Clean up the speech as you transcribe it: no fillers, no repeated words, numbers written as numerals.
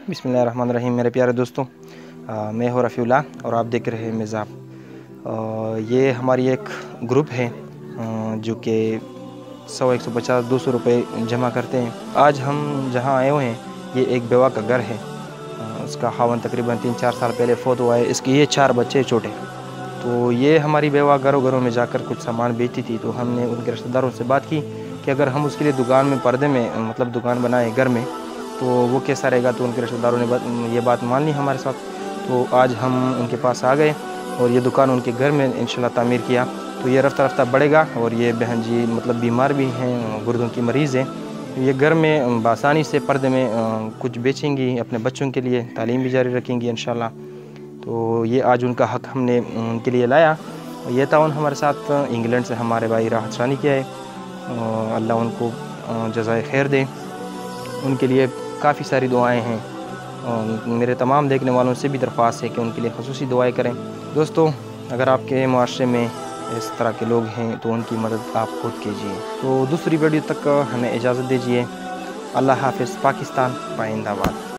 बिस्मिल्लाहिर्रहमानिर्रहीम। मेरे प्यारे दोस्तों, मैं हूँ रफ़ीउल्लाह और आप देख रहे हैं मिज़ाब। ये हमारी एक ग्रुप है जो कि 100, 150, 200 रुपये जमा करते हैं। आज हम जहाँ आए हुए हैं, ये एक बेवा का घर है। उसका खावन तकरीबन 3-4 साल पहले फ़ौत हुआ है। इसके ये 4 बच्चे छोटे। तो ये हमारी बेवा घरों घरों में जाकर कुछ सामान बेचती थी। तो हमने उनके रिश्तेदारों से बात की कि अगर हम उसके लिए दुकान में पर्दे में मतलब दुकान बनाए घर में, तो वो कैसा रहेगा। तो उनके रिश्तेदारों ने ये बात मान ली हमारे साथ। तो आज हम उनके पास आ गए और ये दुकान उनके घर में इंशाल्लाह तामीर किया। तो ये रफ्ता रफ्ता बढ़ेगा। और ये बहन जी मतलब बीमार भी हैं, गुर्दों की मरीज़ हैं। ये घर में बासानी से पर्दे में कुछ बेचेंगी, अपने बच्चों के लिए तालीम भी जारी रखेंगी इंशाल्लाह। तो ये आज उनका हक़ हमने उनके लिए लाया। ये ताउन हमारे साथ इंग्लैंड से हमारे भाई राहत रानी किया है। अल्लाह उनको जज़ाए खैर दे। उनके लिए काफ़ी सारी दुआएं हैं और मेरे तमाम देखने वालों से भी दरख्वास्त है कि उनके लिए ख़ुसूसी दुआएं करें। दोस्तों, अगर आपके माशरे में इस तरह के लोग हैं तो उनकी मदद आप खुद कीजिए। तो दूसरी वीडियो तक हमें इजाज़त दीजिए। अल्लाह हाफ़िज़। पाकिस्तान जिंदाबाद।